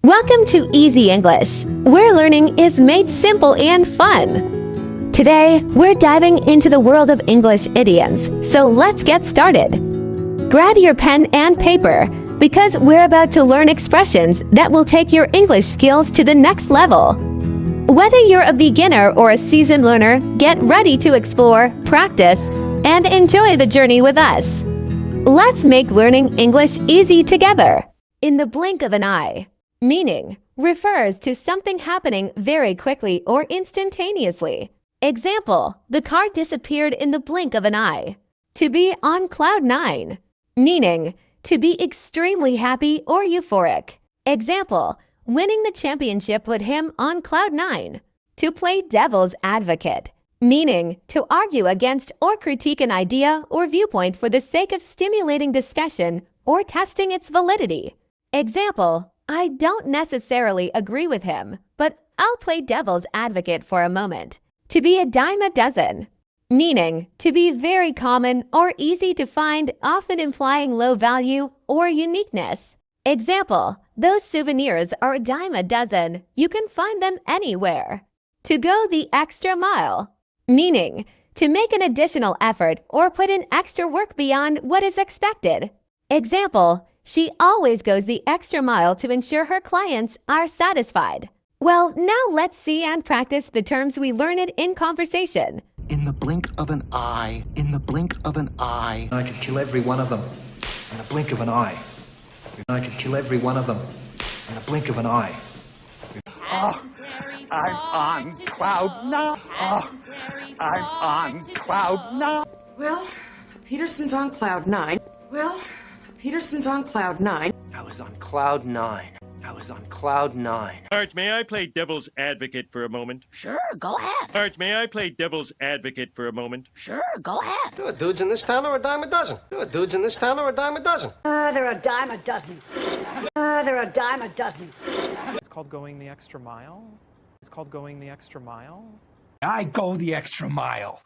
Welcome to Easy English, where learning is made simple and fun. Today, we're diving into the world of English idioms, so let's get started. Grab your pen and paper, because we're about to learn expressions that will take your English skills to the next level. Whether you're a beginner or a seasoned learner, get ready to explore, practice, and enjoy the journey with us. Let's make learning English easy together. In the blink of an eye. Meaning refers to something happening very quickly or instantaneously. Example, the car disappeared in the blink of an eye. To be on cloud nine. Meaning to be extremely happy or euphoric. Example, winning the championship put him on cloud nine. To play devil's advocate. Meaning to argue against or critique an idea or viewpoint for the sake of stimulating discussion or testing its validity. Example, I don't necessarily agree with him, but I'll play devil's advocate for a moment. To be a dime a dozen. Meaning to be very common or easy to find, often implying low value or uniqueness. Example, those souvenirs are a dime a dozen. You can find them anywhere. To go the extra mile. Meaning to make an additional effort or put in extra work beyond what is expected. Example, she always goes the extra mile to ensure her clients are satisfied. Well, now let's see and practice the terms we learned in conversation. In the blink of an eye, in the blink of an eye. I could kill every one of them in the blink of an eye. I could kill every one of them in the blink of an eye. Oh, I'm on cloud nine. Oh, I'm on cloud nine. Well, Peterson's on cloud nine. Peterson's on cloud nine. I was on cloud nine. I was on cloud nine. Art, may I play devil's advocate for a moment? Sure, go ahead. Art, may I play devil's advocate for a moment? Sure, go ahead. Do a dudes in this town or a dime a dozen? Do a dudes in this town or a dime a dozen? They're a dime a dozen. They're a dime a dozen. It's called going the extra mile. It's called going the extra mile. I go the extra mile.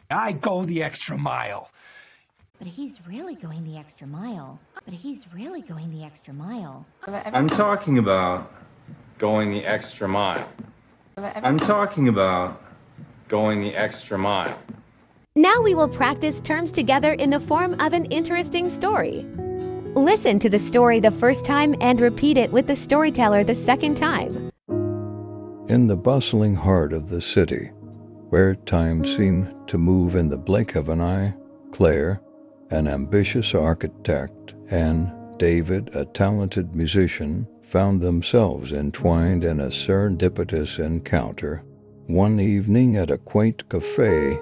I go the extra mile. But he's really going the extra mile. But he's really going the extra mile. I'm talking about going the extra mile. I'm talking about going the extra mile. Now we will practice terms together in the form of an interesting story. Listen to the story the first time and repeat it with the storyteller the second time. In the bustling heart of the city, where time seemed to move in the blink of an eye, Claire, an ambitious architect, and David, a talented musician, found themselves entwined in a serendipitous encounter. One evening at a quaint cafe,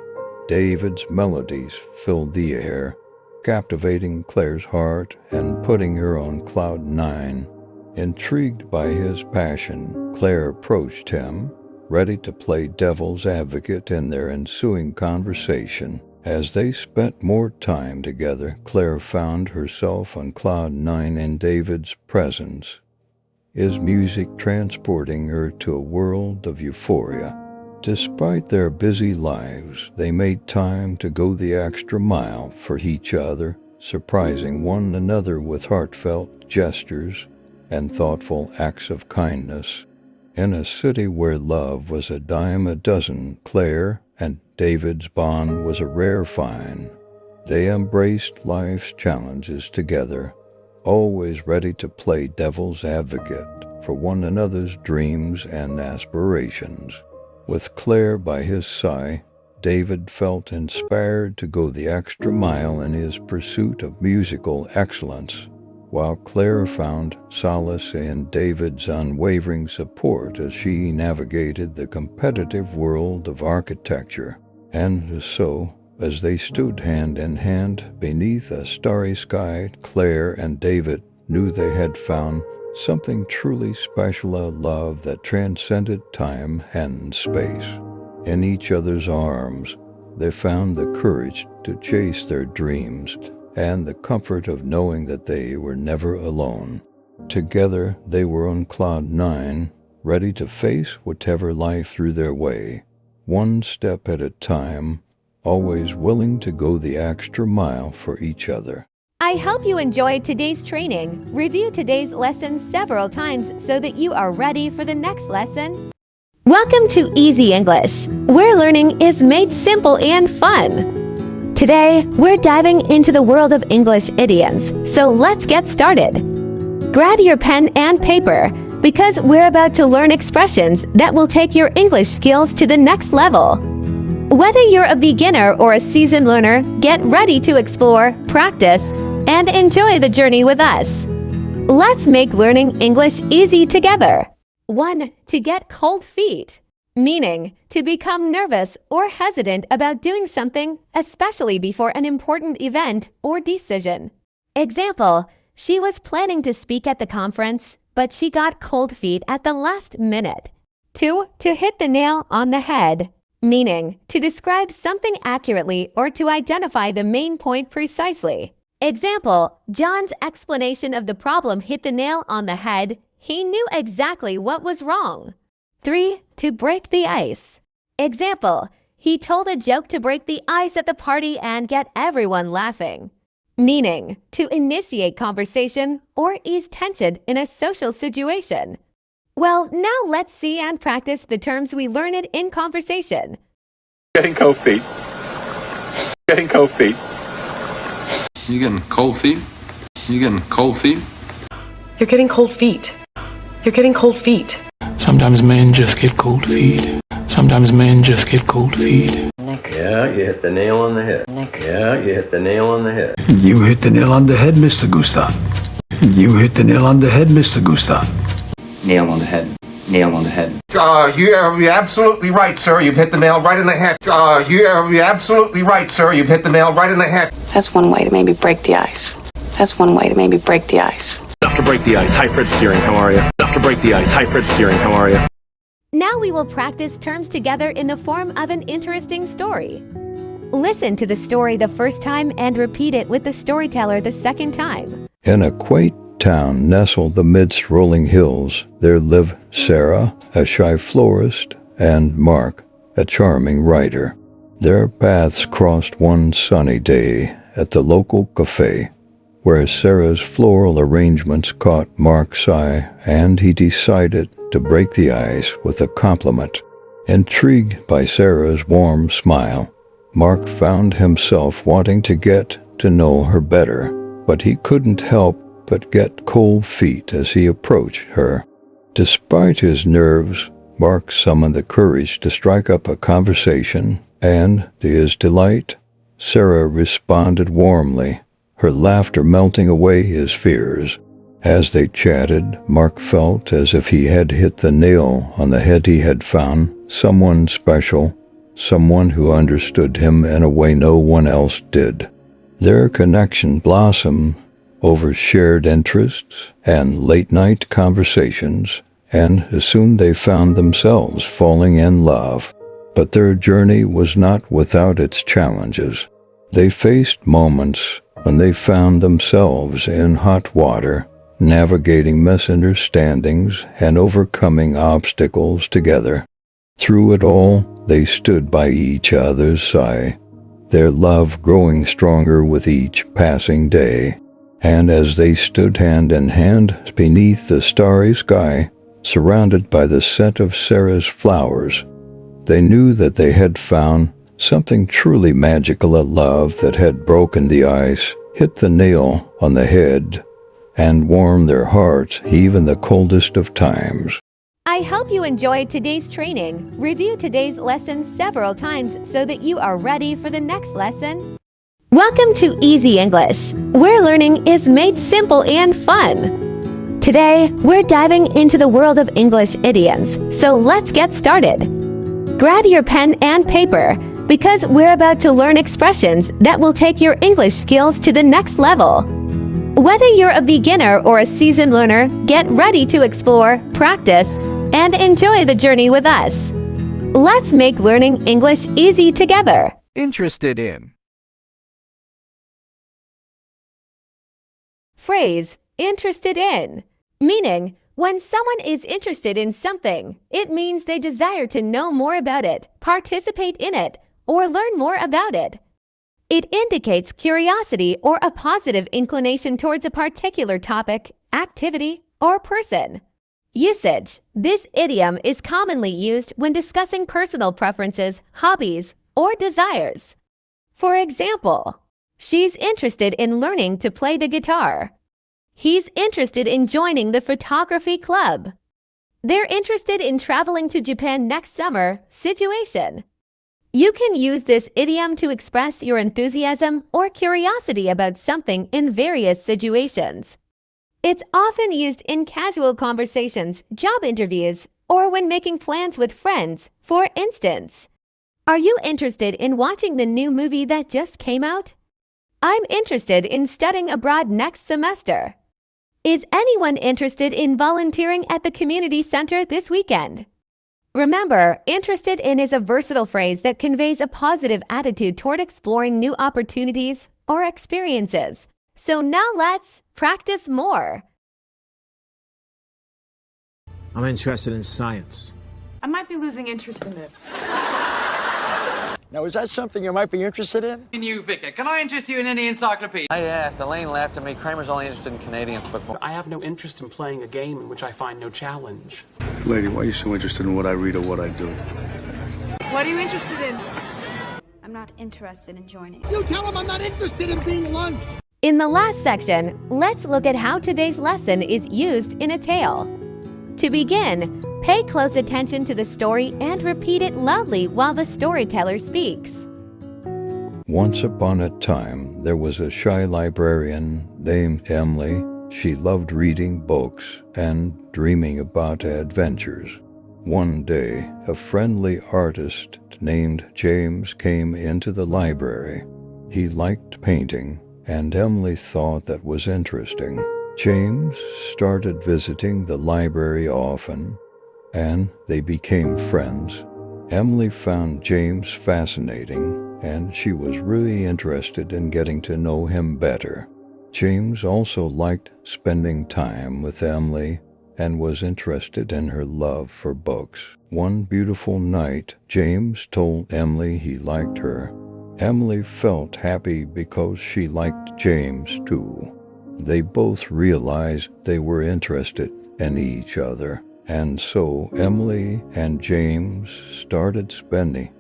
David's melodies filled the air, captivating Claire's heart and putting her on cloud nine. Intrigued by his passion, Claire approached him, ready to play devil's advocate in their ensuing conversation. As they spent more time together, Claire found herself on cloud nine in David's presence, his music transporting her to a world of euphoria. Despite their busy lives, they made time to go the extra mile for each other, surprising one another with heartfelt gestures and thoughtful acts of kindness. In a city where love was a dime a dozen, Claire and David's bond was a rare find. They embraced life's challenges together, always ready to play devil's advocate for one another's dreams and aspirations. With Claire by his side, David felt inspired to go the extra mile in his pursuit of musical excellence, while Claire found solace in David's unwavering support as she navigated the competitive world of architecture. And so, as they stood hand in hand beneath a starry sky, Claire and David knew they had found something truly special, a love that transcended time and space. In each other's arms, they found the courage to chase their dreams and the comfort of knowing that they were never alone. Together, they were on cloud nine, ready to face whatever life threw their way, one step at a time, always willing to go the extra mile for each other. I hope you enjoyed today's training. Review today's lesson several times so that you are ready for the next lesson. Welcome to Easy English, where learning is made simple and fun. Today, we're diving into the world of English idioms, so let's get started. Grab your pen and paper, because we're about to learn expressions that will take your English skills to the next level. Whether you're a beginner or a seasoned learner, get ready to explore, practice, and enjoy the journey with us. Let's make learning English easy together. 1. To get cold feet, meaning to become nervous or hesitant about doing something, especially before an important event or decision. Example, she was planning to speak at the conference, but she got cold feet at the last minute. 2. To hit the nail on the head, meaning to describe something accurately or to identify the main point precisely. Example, John's explanation of the problem hit the nail on the head. He knew exactly what was wrong. 3. To break the ice. Example, he told a joke to break the ice at the party and get everyone laughing. Meaning, to initiate conversation or ease tension in a social situation. Well, now let's see and practice the terms we learned in conversation. Getting cold feet. Getting cold feet. You getting cold feet? You getting cold feet? You're getting cold feet. You're getting cold feet. Sometimes men just get cold feet. Sometimes men just get cold feet. Nick. Yeah, you hit the nail on the head. Nick. Yeah, you hit the nail on the head. You hit the nail on the head, Mr. Gustav. You hit the nail on the head, Mr. Gustav. Nail on the head. Nail on the head. You're absolutely right, sir. You've hit the nail right in the head. You're absolutely right, sir. You've hit the nail right in the head. That's one way to maybe break the ice. That's one way to maybe break the ice. Enough to break the ice. Hi, Fred Searing. How are you? Enough to break the ice. Hi, Fred Searing. How are you? Now we will practice terms together in the form of an interesting story. Listen to the story the first time and repeat it with the storyteller the second time. In a quaint town nestled amidst rolling hills, there lived Sarah, a shy florist, and Mark, a charming writer. Their paths crossed one sunny day at the local cafe, where Sarah's floral arrangements caught Mark's eye, and he decided to break the ice with a compliment. Intrigued by Sarah's warm smile, Mark found himself wanting to get to know her better, but he couldn't help but get cold feet as he approached her. Despite his nerves, Mark summoned the courage to strike up a conversation, and, to his delight, Sarah responded warmly, her laughter melting away his fears. As they chatted, Mark felt as if he had hit the nail on the head. He had found someone special, someone who understood him in a way no one else did. Their connection blossomed over shared interests and late-night conversations, and soon they found themselves falling in love. But their journey was not without its challenges. They faced moments when they found themselves in hot water, navigating misunderstandings and overcoming obstacles together. Through it all, they stood by each other's side, their love growing stronger with each passing day. And as they stood hand in hand beneath the starry sky, surrounded by the scent of Sarah's flowers, they knew that they had found something truly magical, a love that had broken the ice, hit the nail on the head, and warmed their hearts even the coldest of times. I hope you enjoyed today's training. Review today's lesson several times so that you are ready for the next lesson. Welcome to Easy English, where learning is made simple and fun. Today, we're diving into the world of English idioms, so let's get started. Grab your pen and paper, because we're about to learn expressions that will take your English skills to the next level. Whether you're a beginner or a seasoned learner, get ready to explore, practice, and enjoy the journey with us. Let's make learning English easy together. Interested in. Phrase, interested in, meaning when someone is interested in something, it means they desire to know more about it, participate in it, or learn more about it. It indicates curiosity or a positive inclination towards a particular topic, activity, or person. Usage. This idiom is commonly used when discussing personal preferences, hobbies, or desires. For example, she's interested in learning to play the guitar. He's interested in joining the photography club. They're interested in traveling to Japan next summer. Situation. You can use this idiom to express your enthusiasm or curiosity about something in various situations. It's often used in casual conversations, job interviews, or when making plans with friends. For instance, are you interested in watching the new movie that just came out? I'm interested in studying abroad next semester. Is anyone interested in volunteering at the community center this weekend? Remember, interested in is a versatile phrase that conveys a positive attitude toward exploring new opportunities or experiences. So now let's practice more. I'm interested in science. I might be losing interest in this. Now, is that something you might be interested in? You, Vicar, can I interest you in any encyclopedia? I asked. Elaine laughed at me. Kramer's only interested in Canadian football. I have no interest in playing a game in which I find no challenge. Lady, why are you so interested in what I read or what I do? What are you interested in? I'm not interested in joining. You tell him I'm not interested in being lunch. In the last section, let's look at how today's lesson is used in a tale. To begin, pay close attention to the story and repeat it loudly while the storyteller speaks. Once upon a time, there was a shy librarian named Emily. She loved reading books and dreaming about adventures. One day, a friendly artist named James came into the library. He liked painting, and Emily thought that was interesting. James started visiting the library often, and they became friends. Emily found James fascinating, and she was really interested in getting to know him better. James also liked spending time with Emily and was interested in her love for books. One beautiful night, James told Emily he liked her. Emily felt happy because she liked James too. They both realized they were interested in each other, and so Emily and James started spending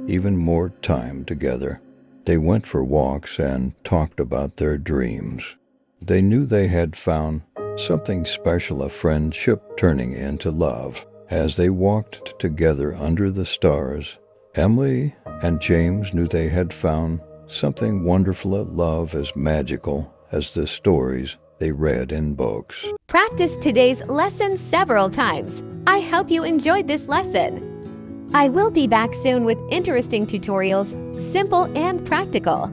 even more time together. They went for walks and talked about their dreams. They knew they had found something special, a friendship turning into love. As they walked together under the stars, Emily and James knew they had found something wonderful. Love as magical as the stories they read in books. Practice today's lesson several times. I hope you enjoyed this lesson. I will be back soon with interesting tutorials, simple and practical.